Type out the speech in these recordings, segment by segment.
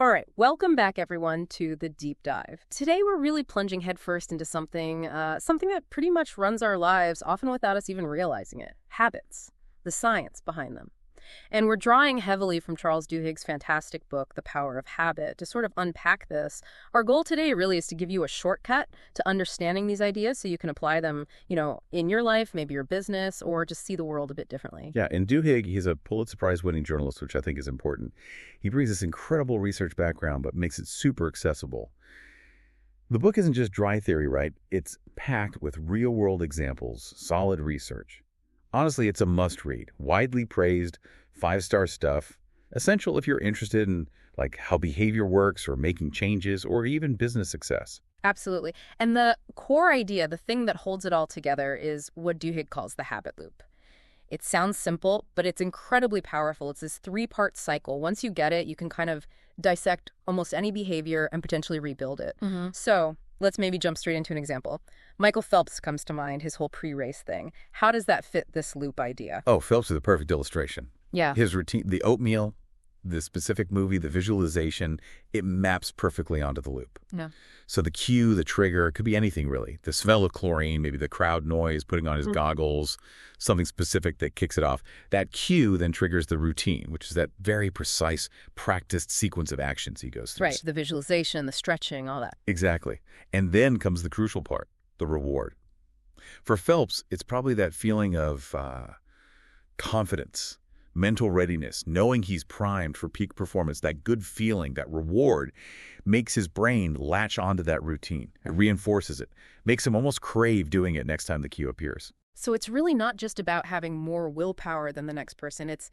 All right, welcome back everyone to the deep dive. Today we're really plunging headfirst into something that pretty much runs our lives, often without us even realizing it. Habits, the science behind them. And we're drawing heavily from Charles Duhigg's fantastic book, The Power of Habit, to sort of unpack this. Our goal today really is to give you a shortcut to understanding these ideas so you can apply them, in your life, maybe your business, or just see the world a bit differently. Yeah, and Duhigg, he's a Pulitzer Prize-winning journalist, which I think is important. He brings this incredible research background, but makes it super accessible. The book isn't just dry theory, right? It's packed with real-world examples, solid research. Honestly, it's a must-read, widely praised, 5-star stuff, essential if you're interested in how behavior works or making changes or even business success. Absolutely. And the core idea, the thing that holds it all together, is what Duhigg calls the habit loop. It sounds simple, but it's incredibly powerful. It's this 3-part cycle. Once you get it, you can kind of dissect almost any behavior and potentially rebuild it. So let's maybe jump straight into an example. Michael Phelps comes to mind, his whole pre-race thing. How does that fit this loop idea? Oh, Phelps is a perfect illustration. Yeah. His routine, the oatmeal, the specific movie, the visualization, it maps perfectly onto the loop. Yeah. So the cue, the trigger, it could be anything really. The smell of chlorine, maybe the crowd noise, putting on his goggles, something specific that kicks it off. That cue then triggers the routine, which is that very precise, practiced sequence of actions he goes through. Right, the visualization, the stretching, all that. Exactly. And then comes the crucial part, the reward. For Phelps, it's probably that feeling of confidence, mental readiness, knowing he's primed for peak performance, that good feeling, that reward, makes his brain latch onto that routine. It reinforces it, makes him almost crave doing it next time the cue appears. So it's really not just about having more willpower than the next person. It's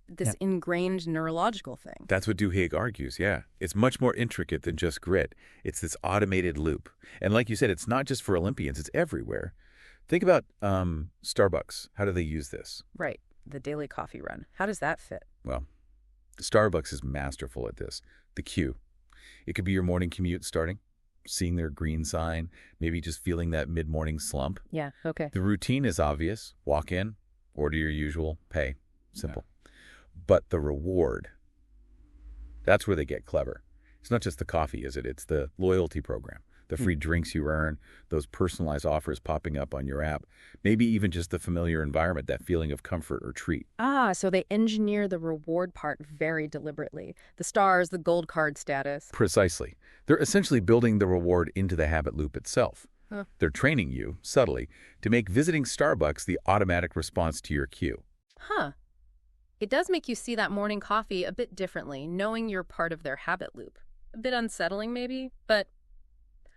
this ingrained neurological thing. That's what Duhigg argues, yeah. It's much more intricate than just grit. It's this automated loop. And like you said, it's not just for Olympians, it's everywhere. Think about Starbucks. How do they use this? Right. The daily coffee run. How does that fit? Well, Starbucks is masterful at this. The cue. It could be your morning commute starting, seeing their green sign, maybe just feeling that mid-morning slump. Yeah, okay. The routine is obvious. Walk in, order your usual, pay. Simple. Yeah. But the reward, that's where they get clever. It's not just the coffee, is it? It's the loyalty program. The free drinks you earn, those personalized offers popping up on your app, maybe even just the familiar environment, that feeling of comfort or treat. So they engineer the reward part very deliberately. The stars, the gold card status. Precisely. They're essentially building the reward into the habit loop itself. They're training you, subtly, to make visiting Starbucks the automatic response to your cue. It does make you see that morning coffee a bit differently, knowing you're part of their habit loop. A bit unsettling maybe, but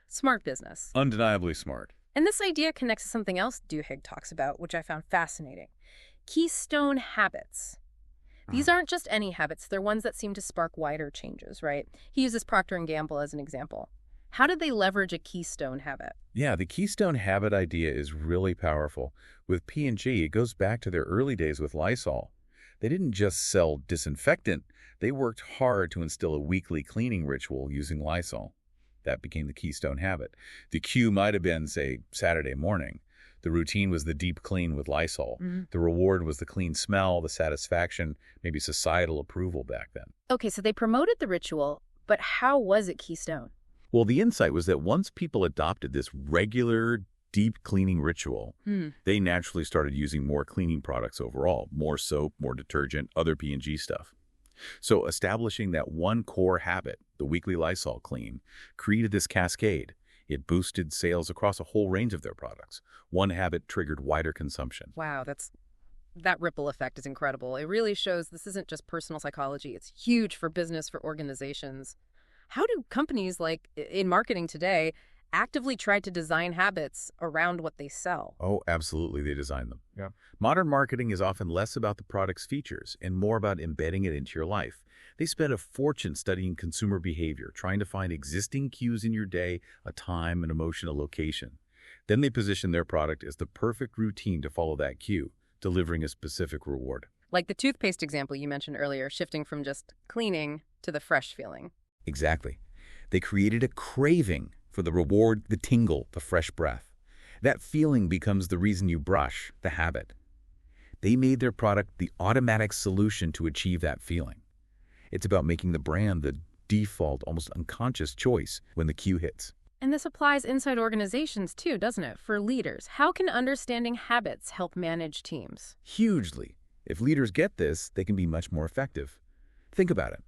smart business. Undeniably smart. And this idea connects to something else Duhigg talks about, which I found fascinating. Keystone habits. These aren't just any habits. They're ones that seem to spark wider changes, right? He uses Procter & Gamble as an example. How did they leverage a keystone habit? Yeah, the keystone habit idea is really powerful. With P&G, it goes back to their early days with Lysol. They didn't just sell disinfectant. They worked hard to instill a weekly cleaning ritual using Lysol. That became the keystone habit. The cue might have been, say, Saturday morning. The routine was the deep clean with Lysol. The reward was the clean smell, the satisfaction, maybe societal approval back then. Okay, so they promoted the ritual, but how was it keystone? Well, the insight was that once people adopted this regular, deep cleaning ritual, they naturally started using more cleaning products overall, more soap, more detergent, other P&G stuff. So establishing that one core habit, the weekly Lysol clean, created this cascade. It boosted sales across a whole range of their products. One habit triggered wider consumption. Wow, that ripple effect is incredible. It really shows this isn't just personal psychology. It's huge for business, for organizations. How do companies, like in marketing today, actively try to design habits around what they sell? Oh, absolutely, they design them. Yeah. Modern marketing is often less about the product's features and more about embedding it into your life. They spend a fortune studying consumer behavior, trying to find existing cues in your day, a time, an emotion, a location. Then they position their product as the perfect routine to follow that cue, delivering a specific reward. Like the toothpaste example you mentioned earlier, shifting from just cleaning to the fresh feeling. Exactly. They created a craving for the reward, the tingle, the fresh breath. That feeling becomes the reason you brush, the habit. They made their product the automatic solution to achieve that feeling. It's about making the brand the default, almost unconscious choice when the cue hits. And this applies inside organizations too, doesn't it? For leaders, how can understanding habits help manage teams? Hugely. If leaders get this, they can be much more effective. Think about it.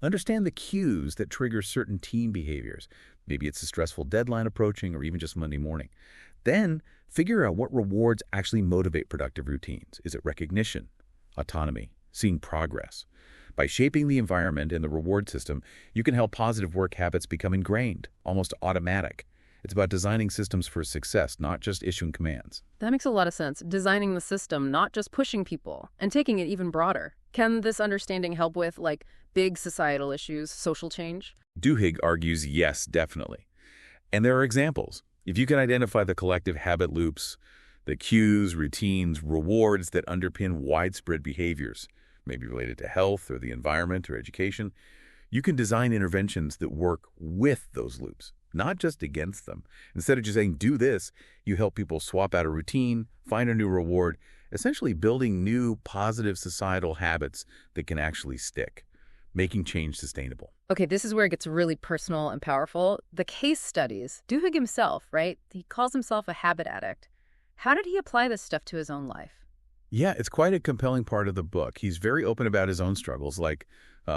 Understand the cues that trigger certain team behaviors. Maybe it's a stressful deadline approaching or even just Monday morning. Then figure out what rewards actually motivate productive routines. Is it recognition, autonomy, seeing progress? By shaping the environment and the reward system, you can help positive work habits become ingrained, almost automatic. It's about designing systems for success, not just issuing commands. That makes a lot of sense. Designing the system, not just pushing people, and taking it even broader. Can this understanding help with, like, big societal issues, social change? Duhigg argues yes, definitely. And there are examples. If you can identify the collective habit loops, the cues, routines, rewards that underpin widespread behaviors, maybe related to health or the environment or education, you can design interventions that work with those loops, not just against them. Instead of just saying, do this, you help people swap out a routine, find a new reward, essentially building new positive societal habits that can actually stick, making change sustainable. Okay, this is where it gets really personal and powerful. The case studies, Duhigg himself, right? He calls himself a habit addict. How did he apply this stuff to his own life? Yeah, it's quite a compelling part of the book. He's very open about his own struggles, like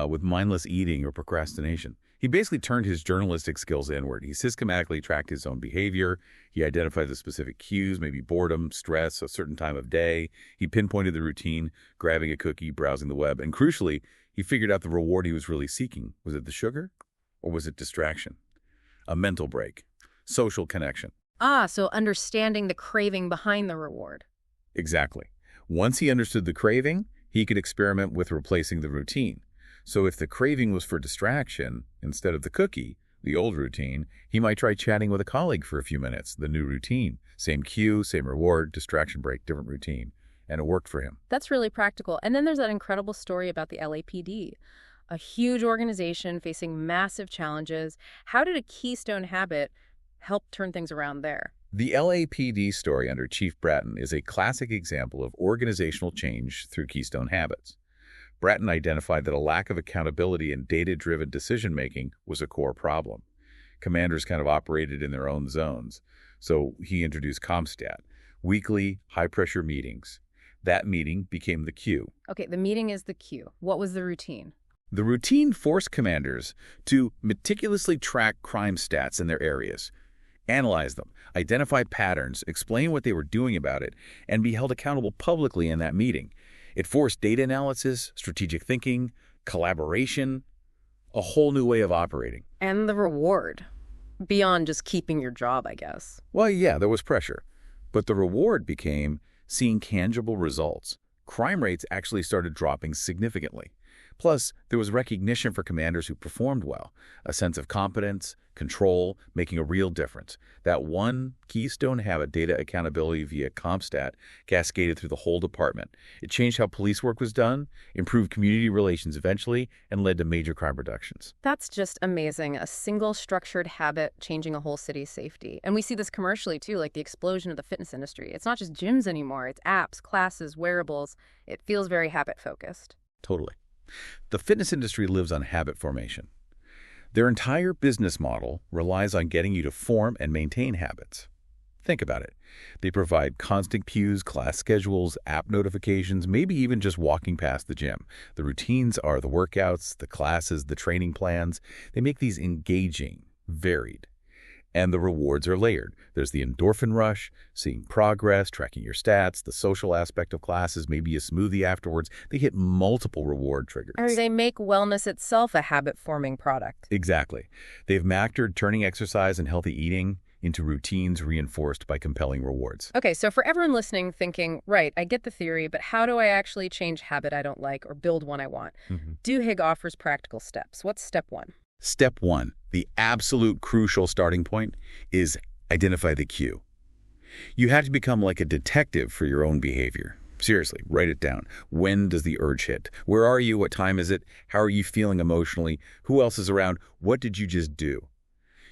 with mindless eating or procrastination. He basically turned his journalistic skills inward. He systematically tracked his own behavior. He identified the specific cues, maybe boredom, stress, a certain time of day. He pinpointed the routine, grabbing a cookie, browsing the web. And crucially, he figured out the reward he was really seeking. Was it the sugar or was it distraction? A mental break, social connection. Ah, so understanding the craving behind the reward. Exactly. Once he understood the craving, he could experiment with replacing the routine. So if the craving was for distraction instead of the cookie, the old routine, he might try chatting with a colleague for a few minutes, the new routine. Same cue, same reward, distraction break, different routine. And it worked for him. That's really practical. And then there's that incredible story about the LAPD, a huge organization facing massive challenges. How did a keystone habit help turn things around there? The LAPD story under Chief Bratton is a classic example of organizational change through keystone habits. Bratton identified that a lack of accountability and data-driven decision-making was a core problem. Commanders kind of operated in their own zones, so he introduced CompStat, weekly, high-pressure meetings. That meeting became the cue. Okay, the meeting is the cue. What was the routine? The routine forced commanders to meticulously track crime stats in their areas, analyze them, identify patterns, explain what they were doing about it, and be held accountable publicly in that meeting. It forced data analysis, strategic thinking, collaboration, a whole new way of operating. And the reward, beyond just keeping your job, I guess. Well, yeah, there was pressure, but the reward became seeing tangible results. Crime rates actually started dropping significantly. Plus, there was recognition for commanders who performed well, a sense of competence, control, making a real difference. That one keystone habit, data accountability via CompStat, cascaded through the whole department. It changed how police work was done, improved community relations eventually, and led to major crime reductions. That's just amazing. A single structured habit changing a whole city's safety. And we see this commercially too, like the explosion of the fitness industry. It's not just gyms anymore. It's apps, classes, wearables. It feels very habit-focused. Totally. The fitness industry lives on habit formation. Their entire business model relies on getting you to form and maintain habits. Think about it. They provide constant cues, class schedules, app notifications, maybe even just walking past the gym. The routines are the workouts, the classes, the training plans. They make these engaging, varied. And the rewards are layered. There's the endorphin rush, seeing progress, tracking your stats, the social aspect of classes, maybe a smoothie afterwards. They hit multiple reward triggers. Or they make wellness itself a habit-forming product. Exactly. They've mastered turning exercise and healthy eating into routines reinforced by compelling rewards. Okay, so for everyone listening thinking, right, I get the theory, but how do I actually change habit I don't like or build one I want? Duhigg offers practical steps. What's step one? Step one, the absolute crucial starting point, is identify the cue. You have to become like a detective for your own behavior. Seriously, write it down. When does the urge hit? Where are you? What time is it? How are you feeling emotionally? Who else is around? What did you just do?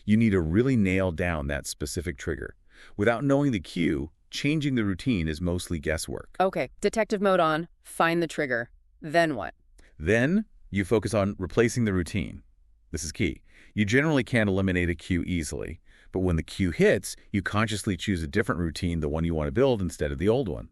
You need to really nail down that specific trigger. Without knowing the cue, changing the routine is mostly guesswork. Okay, detective mode on, find the trigger. Then what? Then you focus on replacing the routine. This is key. You generally can't eliminate a cue easily, but when the cue hits, you consciously choose a different routine, the one you want to build instead of the old one.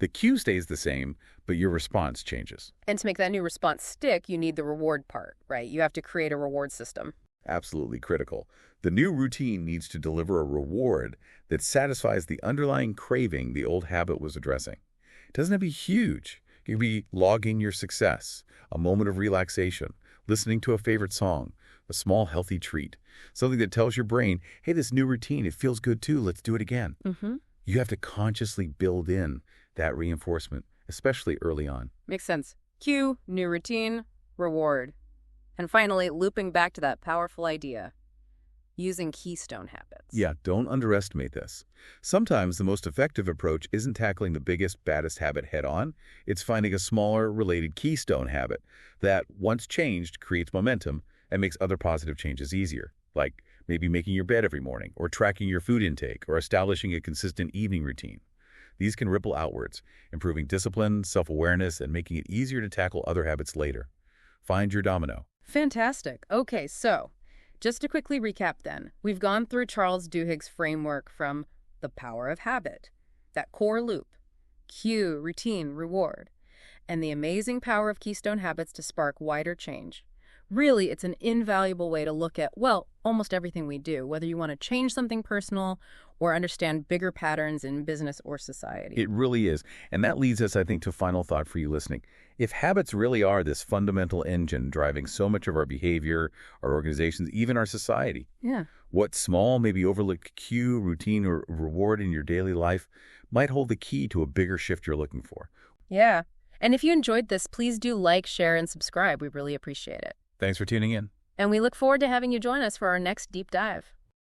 The cue stays the same, but your response changes. And to make that new response stick, you need the reward part, right? You have to create a reward system. Absolutely critical. The new routine needs to deliver a reward that satisfies the underlying craving the old habit was addressing. It doesn't have to be huge. It could be logging your success, a moment of relaxation, listening to a favorite song, a small healthy treat, something that tells your brain, hey, this new routine, it feels good too, let's do it again. You have to consciously build in that reinforcement, especially early on. Makes sense. Cue, new routine, reward. And finally, looping back to that powerful idea, using keystone habits. Yeah, don't underestimate this. Sometimes the most effective approach isn't tackling the biggest, baddest habit head-on. It's finding a smaller, related keystone habit that, once changed, creates momentum and makes other positive changes easier, like maybe making your bed every morning, or tracking your food intake, or establishing a consistent evening routine. These can ripple outwards, improving discipline, self-awareness, and making it easier to tackle other habits later. Find your domino. Fantastic. Okay, so just to quickly recap then, we've gone through Charles Duhigg's framework from the power of habit, that core loop, cue, routine, reward, and the amazing power of keystone habits to spark wider change. Really, it's an invaluable way to look at, well, almost everything we do, whether you want to change something personal or understand bigger patterns in business or society. It really is. And that leads us, I think, to a final thought for you listening. If habits really are this fundamental engine driving so much of our behavior, our organizations, even our society, what small, maybe overlooked cue, routine, or reward in your daily life might hold the key to a bigger shift you're looking for? Yeah. And if you enjoyed this, please do like, share, and subscribe. We really appreciate it. Thanks for tuning in. And we look forward to having you join us for our next deep dive.